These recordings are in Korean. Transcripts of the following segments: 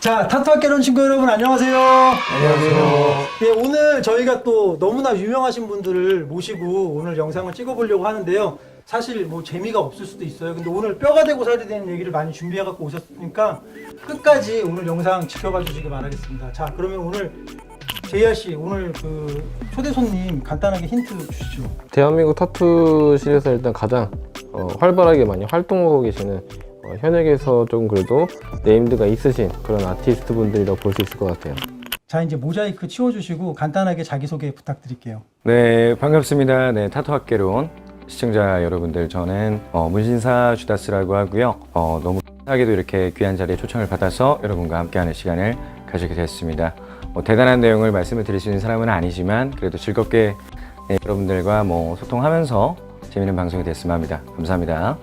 자, 타투학개론 친구 여러분 안녕하세요. 안녕하세요. 네, 오늘 저희가 또 너무나 유명하신 분들을 모시고 오늘 영상을 찍어보려고 하는데요. 사실 뭐 재미가 없을 수도 있어요. 근데 오늘 뼈가 되고 살이 되는 얘기를 많이 준비해갖고 오셨으니까 끝까지 오늘 영상 지켜봐 주시기 바라겠습니다. 자, 그러면 오늘 제이아 씨, 오늘 그 초대 손님 간단하게 힌트 주시죠. 대한민국 타투실에서 일단 가장 활발하게 많이 활동하고 계시는 현역에서 좀 그래도 네임드가 있으신 그런 아티스트 분들이라고 볼 수 있을 것 같아요. 자, 이제 모자이크 치워주시고 간단하게 자기소개 부탁드릴게요. 네, 반갑습니다. 네, 타투학개론 시청자 여러분들, 저는 문신사 주다스라고 하고요. 너무 하게도 이렇게 귀한 자리에 초청을 받아서 여러분과 함께하는 시간을 가지게 됐습니다. 대단한 내용을 말씀을 드릴 수 있는 사람은 아니지만 그래도 즐겁게 여러분들과 소통하면서 재미있는 방송이 됐으면 합니다. 감사합니다.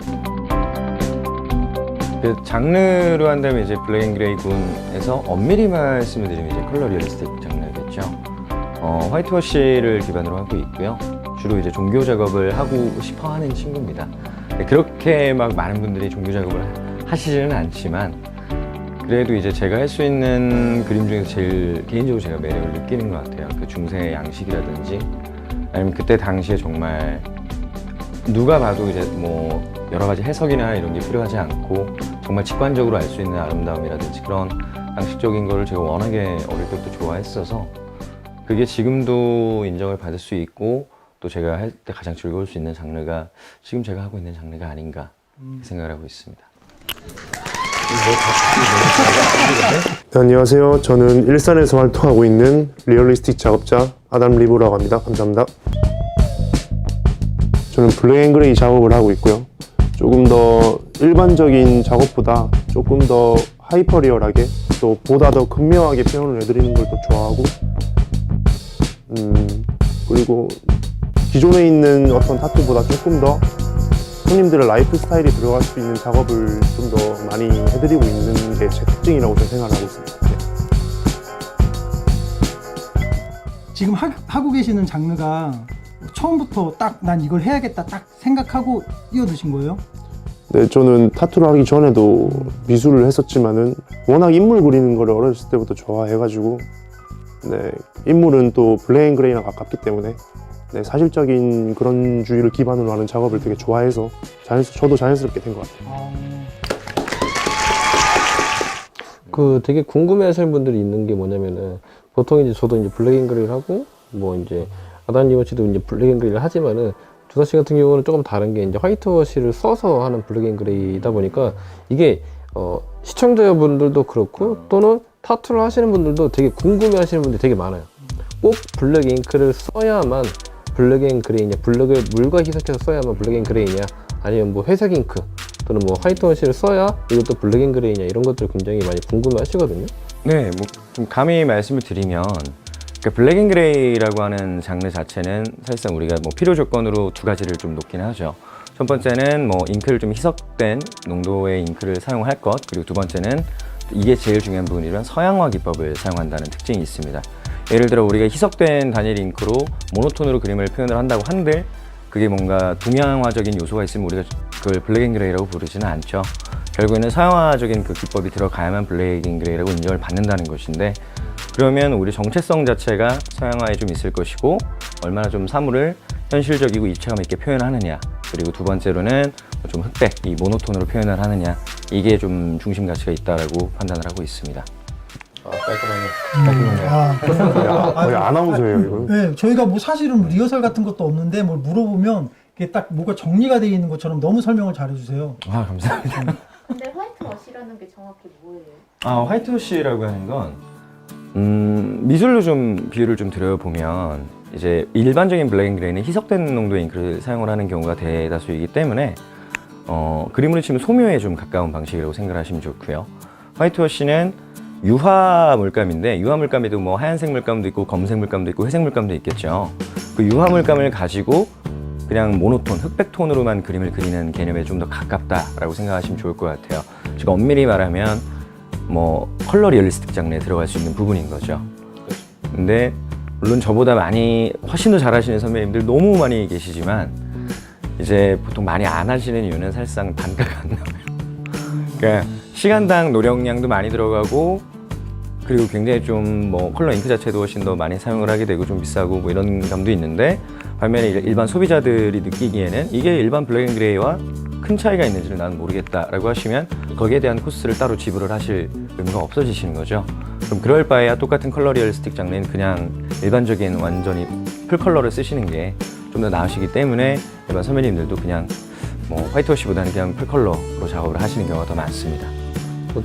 그 장르로 한다면 이제 블랙 앤 그레이 군에서 엄밀히 말씀을 드리면 이제 컬러 리얼리스틱 장르겠죠. 화이트워시를 기반으로 하고 있고요. 주로 이제 종교 작업을 하고 싶어 하는 친구입니다. 그렇게 막 많은 분들이 종교 작업을 하시지는 않지만 그래도 이제 제가 할 수 있는 그림 중에서 제일 개인적으로 제가 매력을 느끼는 것 같아요. 그 중세의 양식이라든지 아니면 그때 당시에 정말 누가 봐도 이제 여러 가지 해석이나 이런 게 필요하지 않고 정말 직관적으로 알 수 있는 아름다움이라든지 그런 양식적인 거를 제가 워낙에 어릴 때부터 좋아했어서 그게 지금도 인정을 받을 수 있고 또 제가 할 때 가장 즐거울 수 있는 장르가 지금 제가 하고 있는 장르가 아닌가 생각을 하고 있습니다. 네, 안녕하세요. 저는 일산에서 활동하고 있는 리얼리스틱 작업자 아담 리브라고 합니다. 감사합니다. 저는 블랙 앤 그레이 작업을 하고 있고요. 조금 더 일반적인 작업보다 조금 더 하이퍼 리얼하게 또 보다 더 극명하게 표현을 해드리는 걸 또 좋아하고 그리고 기존에 있는 어떤 타투보다 조금 더 손님들의 라이프 스타일이 들어갈 수 있는 작업을 좀 더 많이 해드리고 있는 게 제 특징이라고 저는 생각을 하고 있습니다. 네. 지금 하고 계시는 장르가 처음부터 딱 난 이걸 해야겠다 딱 생각하고 뛰어드신 거예요? 네, 저는 타투를 하기 전에도 미술을 했었지만은 워낙 인물 그리는 거를 어렸을 때부터 좋아해가지고 네, 인물은 또 블랙 앤 그레이랑 가깝기 때문에 네, 사실적인 그런 주의를 기반으로 하는 작업을 되게 좋아해서 저도 자연스럽게 된 것 같아요. 그 되게 궁금해하시는 분들이 있는 게 뭐냐면은 보통 이제 저도 이제 블랙 앤 그레이를 하고 이제 아담 리버치도 이제 블랙 앤 그레이를 하지만은 주다 씨 같은 경우는 조금 다른 게 이제 화이트워시를 써서 하는 블랙 앤 그레이다 보니까 이게 시청자분들도 그렇고 또는 타투를 하시는 분들도 되게 궁금해 하시는 분들이 되게 많아요. 꼭 블랙 잉크를 써야만 블랙 앤 그레이냐, 블랙을 물과 희석해서 써야만 블랙 앤 그레이냐, 아니면 회색 잉크 또는 화이트워시를 써야 이것도 블랙 앤 그레이냐, 이런 것들 굉장히 많이 궁금해 하시거든요. 네, 좀 감히 말씀을 드리면 블랙 앤 그레이라고 하는 장르 자체는 사실상 우리가 필요 조건으로 두 가지를 좀 놓긴 하죠. 첫 번째는 잉크를 좀 희석된 농도의 잉크를 사용할 것, 그리고 두 번째는 이게 제일 중요한 부분이란 서양화 기법을 사용한다는 특징이 있습니다. 예를 들어 우리가 희석된 단일 잉크로 모노톤으로 그림을 표현을 한다고 한들 그게 뭔가 동양화적인 요소가 있으면 우리가 그걸 블랙 앤 그레이라고 부르지는 않죠. 결국에는 서양화적인 그 기법이 들어가야만 블랙 앤 그레이라고 인정을 받는다는 것인데, 그러면 우리 정체성 자체가 서양화에 좀 있을 것이고 얼마나 좀 사물을 현실적이고 입체감 있게 표현하느냐, 그리고 두 번째로는 좀 흑백, 이 모노톤으로 표현을 하느냐, 이게 좀 중심 가치가 있다라고 판단을 하고 있습니다. 깔끔하네요. 거의 아나운서예요, 이거. 네, 저희가 사실은 리허설 같은 것도 없는데 뭘 물어보면 이게 딱 뭐가 정리가 되어 있는 것처럼 너무 설명을 잘해주세요. 아, 감사합니다. 근데 화이트워시라는 게 정확히 뭐예요? 화이트워시라고 하는 건 미술로 좀 비유를 좀 드려보면 이제 일반적인 블랙 앤 그레이는 희석된 농도의 잉크를 사용을 하는 경우가 대다수이기 때문에 그림으로 치면 소묘에 좀 가까운 방식이라고 생각하시면 좋고요. 화이트워시는 유화 물감인데, 유화 물감에도 하얀색 물감도 있고 검은색 물감도 있고 회색 물감도 있겠죠. 그 유화 물감을 가지고 그냥 모노톤, 흑백 톤으로만 그림을 그리는 개념에 좀 더 가깝다라고 생각하시면 좋을 것 같아요. 즉 엄밀히 말하면 컬러 리얼리스틱 장르에 들어갈 수 있는 부분인 거죠. 근데 물론 저보다 훨씬 더 잘하시는 선배님들 너무 많이 계시지만 이제 보통 많이 안 하시는 이유는 사실상 단가가 안 나와요. 그러니까 시간당 노력량도 많이 들어가고 그리고 굉장히 좀 뭐 컬러 잉크 자체도 훨씬 더 많이 사용을 하게 되고 좀 비싸고 뭐 이런 감도 있는데, 반면에 일반 소비자들이 느끼기에는 이게 일반 블랙 앤 그레이와 큰 차이가 있는지를 나는 모르겠다라고 하시면 거기에 대한 코스를 따로 지불을 하실 의무가 없어지시는 거죠. 그럼 그럴 바에야 똑같은 컬러 리얼리스틱 장르는 그냥 일반적인 완전히 풀 컬러를 쓰시는 게 좀 더 나으시기 때문에 일반 선배님들도 그냥 뭐 화이트워시보다는 그냥 풀 컬러로 작업을 하시는 경우가 더 많습니다.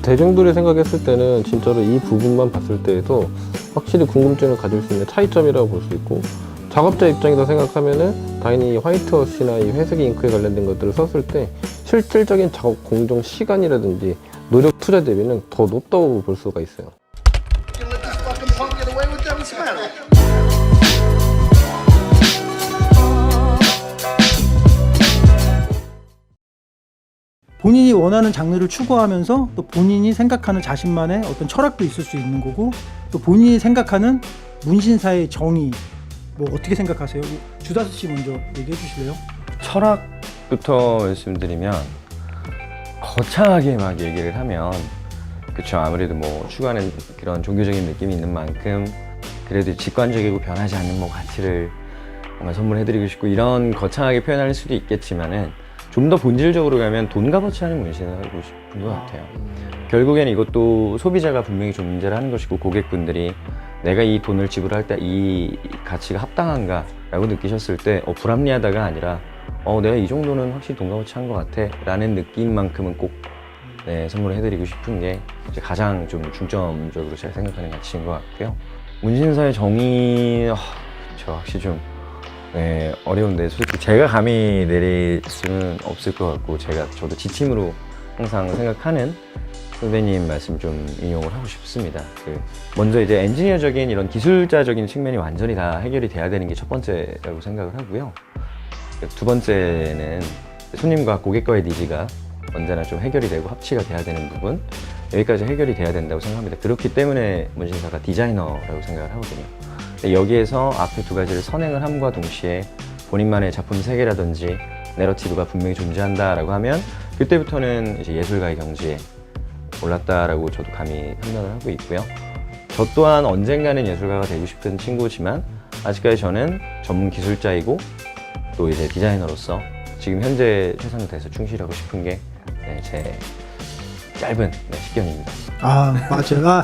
대중들이 생각했을 때는 진짜로 이 부분만 봤을 때에도 확실히 궁금증을 가질 수 있는 차이점이라고 볼 수 있고, 작업자 입장에서 생각하면은 당연히 화이트워시나 이 회색 잉크에 관련된 것들을 썼을 때 실질적인 작업 공정 시간이라든지 노력 투자 대비는 더 높다고 볼 수가 있어요. 본인이 원하는 장르를 추구하면서 또 본인이 생각하는 자신만의 어떤 철학도 있을 수 있는 거고, 또 본인이 생각하는 문신사의 정의 뭐 어떻게 생각하세요? 주다수 씨 먼저 얘기해 주실래요? 철학부터 말씀드리면 거창하게 막 얘기를 하면 그쵸, 아무래도 뭐 추구하는 그런 종교적인 느낌이 있는 만큼 그래도 직관적이고 변하지 않는 뭐 가치를 뭔가 선물해드리고 싶고 이런 거창하게 표현할 수도 있겠지만은 좀 더 본질적으로 가면 돈 값어치 하는 문신을 하고 싶은 것 같아요. 결국엔 이것도 소비자가 분명히 존재를 하는 것이고, 고객분들이 내가 이 돈을 지불할 때 이 가치가 합당한가 라고 느끼셨을 때 불합리하다가 아니라 내가 이 정도는 확실히 돈 값어치 한 것 같아 라는 느낌만큼은 꼭 선물을 해드리고 싶은 게 이제 가장 좀 중점적으로 제가 생각하는 가치인 것 같고요. 문신사의 정의, 그쵸, 확실히 좀 어려운데 솔직히 제가 감히 내릴 수는 없을 것 같고, 저도 지침으로 항상 생각하는 선배님 말씀 좀 인용을 하고 싶습니다. 먼저 이제 엔지니어적인 이런 기술자적인 측면이 완전히 다 해결이 돼야 되는 게 첫 번째라고 생각을 하고요. 두 번째는 손님과 고객과의 니즈가 언제나 좀 해결이 되고 합치가 돼야 되는 부분, 여기까지 해결이 돼야 된다고 생각합니다. 그렇기 때문에 문신사가 디자이너라고 생각을 하거든요. 여기에서 앞에 두 가지를 선행을 함과 동시에 본인만의 작품 세계라든지 내러티브가 분명히 존재한다라고 하면 그때부터는 이제 예술가의 경지에 올랐다라고 저도 감히 판단을 하고 있고요. 저 또한 언젠가는 예술가가 되고 싶은 친구지만 아직까지 저는 전문 기술자이고 또 이제 디자이너로서 지금 현재 최선을 다해서 충실하고 싶은 게 제 짧은 식견입니다. 맞아요.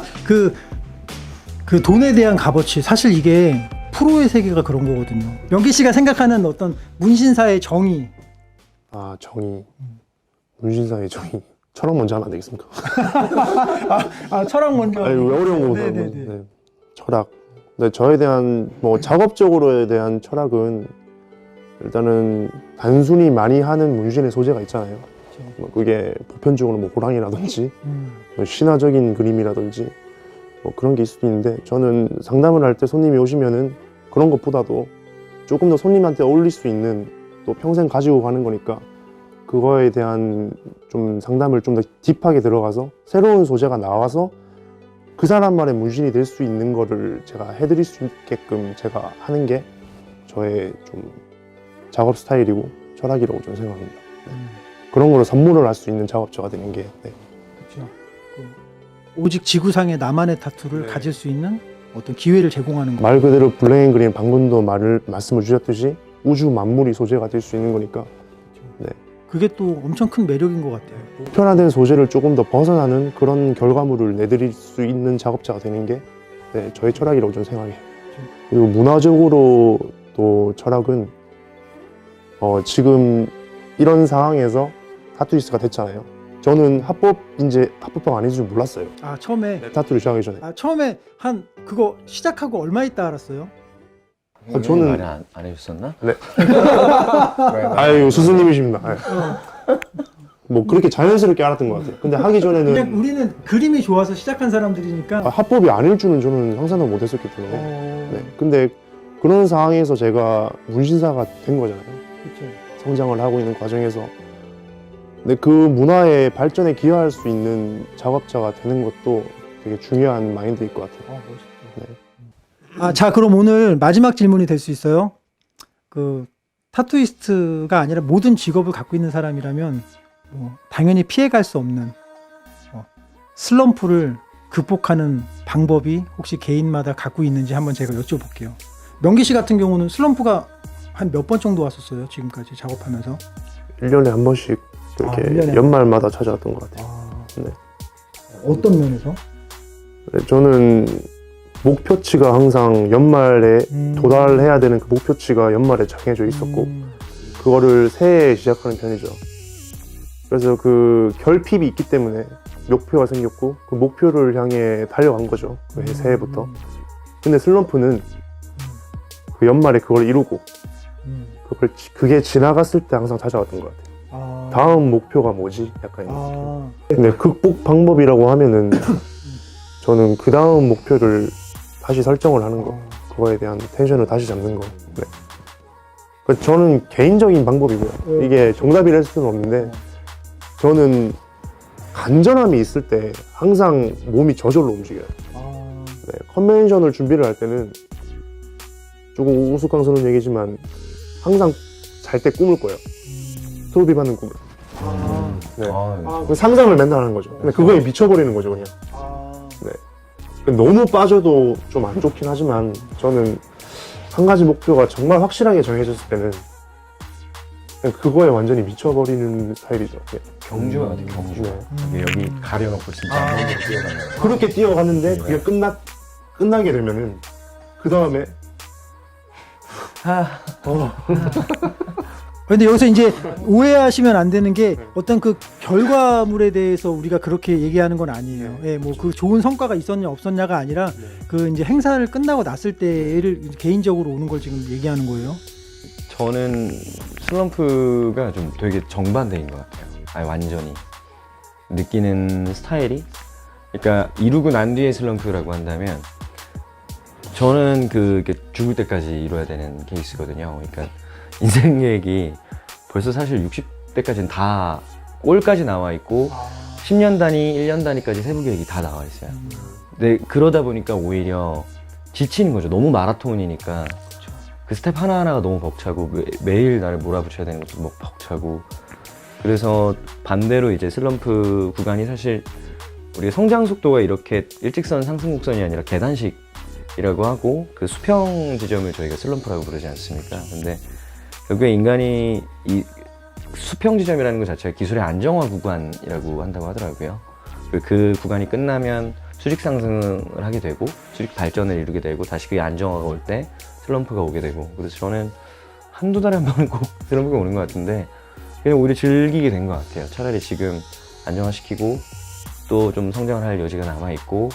그 돈에 대한 값어치, 사실 이게 프로의 세계가 그런 거거든요. 명기 씨가 생각하는 어떤 문신사의 정의. 정의. 문신사의 정의. 철학 먼저 하면 안 되겠습니까? 철학 먼저. 아니, 왜 어려운 거보다. 네네네. 네. 철학. 근데 저에 대한 뭐 작업적으로에 대한 철학은 일단은 단순히 많이 하는 문신의 소재가 있잖아요. 뭐 그게 보편적으로 뭐 호랑이라든지 뭐 신화적인 그림이라든지 뭐 그런 게 있을 수도 있는데, 저는 상담을 할 때 손님이 오시면은 그런 것보다도 조금 더 손님한테 어울릴 수 있는, 또 평생 가지고 가는 거니까 그거에 대한 좀 상담을 좀 더 딥하게 들어가서 새로운 소재가 나와서 그 사람만의 문신이 될 수 있는 거를 제가 해드릴 수 있게끔 제가 하는 게 저의 좀 작업 스타일이고 철학이라고 좀 생각합니다. 그런 거를 선물을 할 수 있는 작업자가 되는 게 그렇죠. 오직 지구상의 나만의 타투를 가질 수 있는 어떤 기회를 제공하는 거. 말 그대로 블랙 앤 그린, 방금도 말씀을 주셨듯이 우주 만물이 소재가 될 수 있는 거니까 그게 또 엄청 큰 매력인 것 같아요. 보편화된 소재를 조금 더 벗어나는 그런 결과물을 내드릴 수 있는 작업자가 되는 게 저의 철학이라고 저는 생각해요. 그리고 문화적으로 또 철학은 지금 이런 상황에서 타투이스트가 됐잖아요. 저는 합법방 아닌 줄 몰랐어요. 처음에 타투를 시작하기 전에. 처음에 그거 시작하고 얼마 있다 알았어요? 저는 말을 안 해줬었나? 네. 아유, 스승님이십니다. 뭐 그렇게 자연스럽게 알았던 것 같아요. 근데 하기 그냥 전에는 우리는 그림이 좋아서 시작한 사람들이니까. 합법이 아닐 줄은 저는 상상도 못했었기 때문에. 근데 그런 상황에서 제가 문신사가 된 거잖아요. 그렇죠. 성장을 하고 있는 과정에서. 근데 그 문화의 발전에 기여할 수 있는 작업자가 되는 것도 되게 중요한 마인드일 것 같아요. 멋있다. 자, 그럼 오늘 마지막 질문이 될 수 있어요. 타투이스트가 아니라 모든 직업을 갖고 있는 사람이라면 당연히 피해갈 수 없는 슬럼프를 극복하는 방법이 혹시 개인마다 갖고 있는지 한번 제가 여쭤볼게요. 명기 씨 같은 경우는 슬럼프가 한 몇 번 정도 왔었어요? 지금까지 작업하면서? 1년에 한 번씩 이렇게 1년에 연말마다 찾아왔던 것 같아요. 네. 어떤 면에서? 저는 목표치가 항상 연말에 도달해야 되는 그 목표치가 연말에 정해져 있었고 그거를 새해에 시작하는 편이죠. 그래서 그 결핍이 있기 때문에 목표가 생겼고 그 목표를 향해 달려간 거죠. 그 새해부터. 근데 슬럼프는 그 연말에 그걸 이루고 그게 지나갔을 때 항상 찾아왔던 것 같아요. 다음 목표가 뭐지? 약간 이런. 근데 극복 방법이라고 하면은 저는 그 다음 목표를 다시 설정을 하는 거, 그거에 대한 텐션을 다시 잡는 거. 네. 그러니까 저는 개인적인 방법이고요. 이게 정답이랄 수는 없는데 저는 간절함이 있을 때 항상 몸이 저절로 움직여요. 네. 컨벤션을 준비를 할 때는 조금 우스꽝스러운 얘기지만 항상 잘 때 꿈을 꿔요. 트로피 받는 꿈을. 네. 그 상상을 맨날 하는 거죠. 근데 그거에 미쳐버리는 거죠, 그냥. 네. 너무 빠져도 좀 안 좋긴 하지만 저는 한 가지 목표가 정말 확실하게 정해졌을 때는 그냥 그거에 완전히 미쳐버리는 스타일이죠. 그냥. 경주가 같아, 경주. 네. 여기 가려놓고 진짜 한번 뛰어가는 거. 그렇게 뛰어갔는데 그게 끝나게 되면은 그 다음에 근데 여기서 이제 오해하시면 안 되는 게 어떤 그 결과물에 대해서 우리가 그렇게 얘기하는 건 아니에요. 예, 뭐 그 좋은 성과가 있었냐 없었냐가 아니라 그 이제 행사를 끝나고 났을 때를 개인적으로 오는 걸 지금 얘기하는 거예요. 저는 슬럼프가 좀 되게 정반대인 것 같아요. 아니, 완전히 느끼는 스타일이. 그러니까 이루고 난 뒤에 슬럼프라고 한다면 저는 그게 죽을 때까지 이뤄야 되는 케이스거든요. 그러니까 인생 계획이 벌써 사실 60대까지는 다 골까지 나와 있고 10년 단위, 1년 단위까지 세부 계획이 다 나와 있어요. 근데 그러다 보니까 오히려 지치는 거죠. 너무 마라톤이니까 그 스텝 하나하나가 너무 벅차고 매일 나를 몰아붙여야 되는 것도 막 벅차고. 그래서 반대로 이제 슬럼프 구간이 사실 우리가 성장 속도가 이렇게 일직선 상승 곡선이 아니라 계단식이라고 하고 그 수평 지점을 저희가 슬럼프라고 부르지 않습니까? 근데 결국에 인간이 이 수평 지점이라는 것 자체가 기술의 안정화 구간이라고 한다고 하더라고요. 그 구간이 끝나면 수직 상승을 하게 되고 수직 발전을 이루게 되고 다시 그게 안정화가 올 때 슬럼프가 오게 되고. 그래서 저는 한두 달에 한 번은 꼭 슬럼프가 오는 것 같은데 그냥 오히려 즐기게 된 것 같아요. 차라리 지금 안정화시키고 또 좀 성장을 할 여지가 남아있고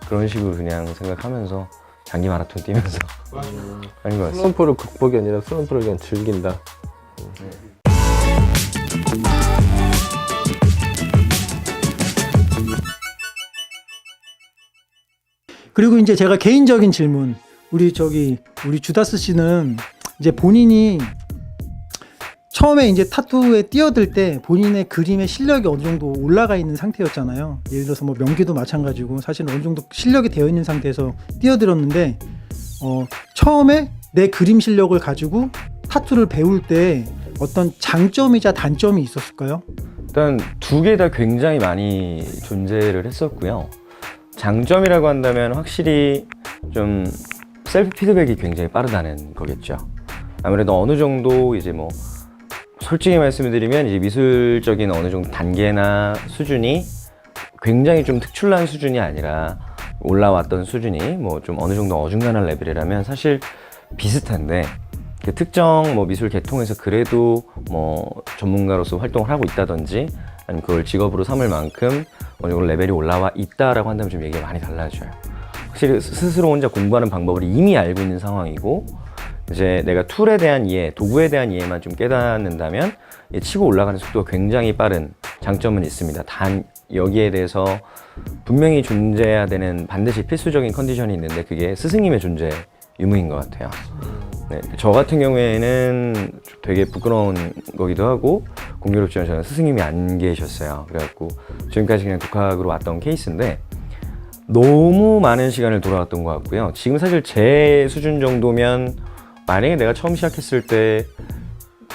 그런 식으로 그냥 생각하면서 장기 마라톤 뛰면서 하는 것 같습니다. 슬럼프를 극복이 아니라 슬럼프를 그냥 즐긴다. 그리고 이제 제가 개인적인 질문, 우리 주다스 씨는 이제 본인이 처음에 이제 타투에 뛰어들 때 본인의 그림의 실력이 어느 정도 올라가 있는 상태였잖아요. 예를 들어서 뭐 명기도 마찬가지고 사실은 어느 정도 실력이 되어 있는 상태에서 뛰어들었는데 처음에 내 그림 실력을 가지고 타투를 배울 때 어떤 장점이자 단점이 있었을까요? 일단 두 개 다 굉장히 많이 존재를 했었고요. 장점이라고 한다면 확실히 좀 셀프 피드백이 굉장히 빠르다는 거겠죠. 아무래도 어느 정도 이제 뭐 솔직히 말씀드리면 이제 미술적인 어느 정도 단계나 수준이 굉장히 좀 특출난 수준이 아니라 올라왔던 수준이 뭐 좀 어느 정도 어중간한 레벨이라면 사실 비슷한데 그 특정 뭐 미술 계통에서 그래도 뭐 전문가로서 활동을 하고 있다든지 아니면 그걸 직업으로 삼을 만큼 어느 정도 레벨이 올라와 있다라고 한다면 좀 얘기가 많이 달라져요. 확실히 스스로 혼자 공부하는 방법을 이미 알고 있는 상황이고 이제 내가 툴에 대한 이해, 도구에 대한 이해만 좀 깨닫는다면 치고 올라가는 속도가 굉장히 빠른 장점은 있습니다. 단 여기에 대해서 분명히 존재해야 되는 반드시 필수적인 컨디션이 있는데 그게 스승님의 존재 유무인 것 같아요. 네, 저 같은 경우에는 되게 부끄러운 거기도 하고 공교롭지만 저는 스승님이 안 계셨어요. 그래갖고 지금까지 그냥 독학으로 왔던 케이스인데 너무 많은 시간을 돌아왔던 것 같고요. 지금 사실 제 수준 정도면 만약에 내가 처음 시작했을 때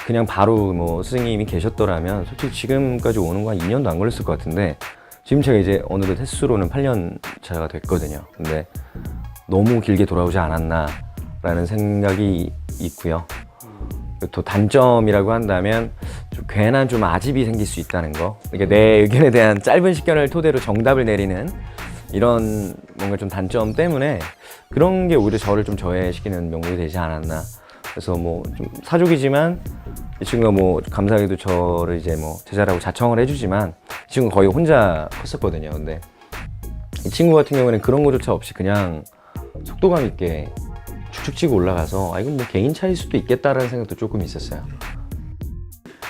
그냥 바로 뭐 스승님이 계셨더라면 솔직히 지금까지 오는 거 한 2년도 안 걸렸을 것 같은데 지금 제가 이제 어느덧 횟수로는 8년 차가 됐거든요. 근데 너무 길게 돌아오지 않았나라는 생각이 있고요. 또 단점이라고 한다면 좀 괜한 좀 아집이 생길 수 있다는 거. 그러니까 내 의견에 대한 짧은 시간을 토대로 정답을 내리는 이런 뭔가 좀 단점 때문에 그런 게 오히려 저를 좀 저해시키는 명목이 되지 않았나. 그래서 뭐 좀 사족이지만 이 친구가 뭐 감사하게도 저를 이제 뭐 제자라고 자청을 해주지만 이 친구가 거의 혼자 컸었거든요. 근데 이 친구 같은 경우는 그런 거조차 없이 그냥 속도감 있게 축축 치고 올라가서 아 이건 뭐 개인 차일 수도 있겠다라는 생각도 조금 있었어요.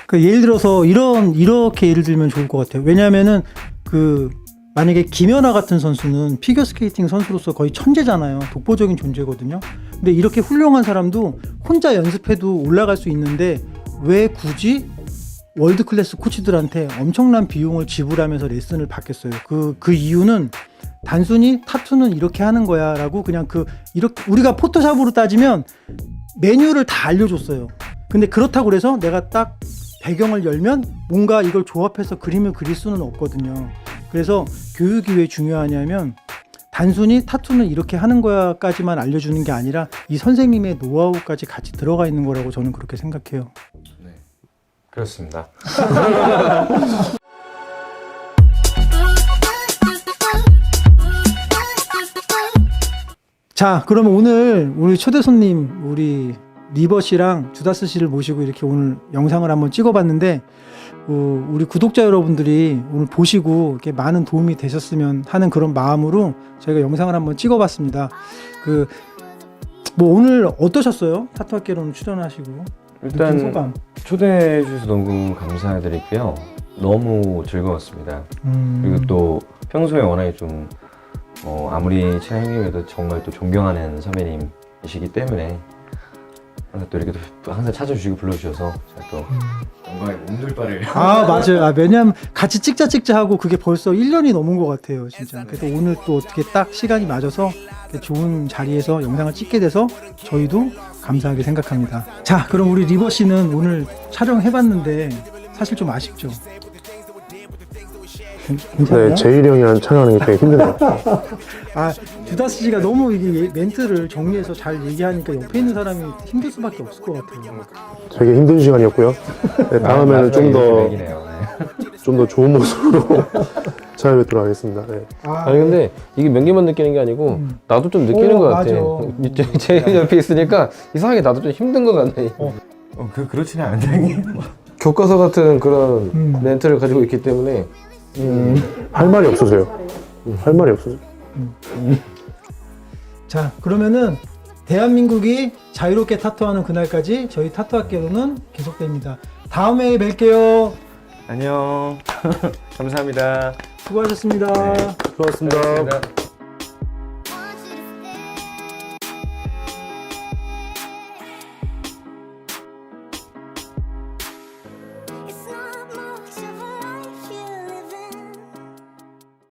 그 예를 들어서 이렇게 예를 들면 좋을 것 같아요. 왜냐하면은 그 만약에 김연아 같은 선수는 피겨스케이팅 선수로서 거의 천재잖아요. 독보적인 존재거든요. 근데 이렇게 훌륭한 사람도 혼자 연습해도 올라갈 수 있는데 왜 굳이 월드 클래스 코치들한테 엄청난 비용을 지불하면서 레슨을 받겠어요. 그 이유는 단순히 타투는 이렇게 하는 거야 라고 그냥 이렇게 우리가 포토샵으로 따지면 메뉴를 다 알려줬어요. 근데 그렇다고 그래서 내가 딱 배경을 열면 뭔가 이걸 조합해서 그림을 그릴 수는 없거든요. 그래서 교육이 왜 중요하냐면 단순히 타투는 이렇게 하는 거야까지만 알려주는 게 아니라 이 선생님의 노하우까지 같이 들어가 있는 거라고 저는 그렇게 생각해요. 네, 그렇습니다. 자, 그러면 오늘 우리 초대 손님 우리 리버 씨랑 주다스 씨를 모시고 이렇게 오늘 영상을 한번 찍어봤는데 우리 구독자 여러분들이 오늘 보시고 이렇게 많은 도움이 되셨으면 하는 그런 마음으로 저희가 영상을 한번 찍어봤습니다. 뭐 오늘 어떠셨어요? 타투학개론 출연하시고 일단 느낀 소감. 초대해 주셔서 너무 감사드리고요. 너무 즐거웠습니다. 그리고 또 평소에 워낙에 좀 아무리 친한 형님에도 정말 또 존경하는 선배님이시기 때문에 항상 또 이렇게 또 항상 찾아주시고 불러주셔서 제가 또 영광의 몸둘 바를 맞아요. 왜냐면 같이 찍자 하고 그게 벌써 1년이 넘은 것 같아요, 진짜. 그래서 오늘 또 어떻게 딱 시간이 맞아서 이렇게 좋은 자리에서 영상을 찍게 돼서 저희도 감사하게 생각합니다. 자, 그럼 우리 리버 씨는 오늘 촬영해봤는데 사실 좀 아쉽죠? 괜찮아요? 네, 제일이 형이랑 촬영하는 게 되게 힘드네요. 주다스 씨가 너무 이게 멘트를 정리해서 잘 얘기하니까 옆에 있는 사람이 힘들 수밖에 없을 것 같아요. 되게 힘든 시간이었고요. 네, 다음에는 좀 더 좋은 모습으로 찾아뵙도록 하겠습니다. 네. 아니 근데 이게 명기만 느끼는 게 아니고 나도 좀 느끼는 것 같아. 맞아. 제 옆에 있으니까 이상하게 나도 좀 힘든 것 같네. 그렇지는 않은데 형님. 교과서 같은 그런 멘트를 가지고 있기 때문에 할 말이 없어서요. 할 말이 없어서. 자, 그러면은 대한민국이 자유롭게 타투하는 그날까지 저희 타투학개론은 계속됩니다. 다음에 뵐게요. 안녕. 감사합니다. 수고하셨습니다. 수고하셨습니다. 고맙습니다.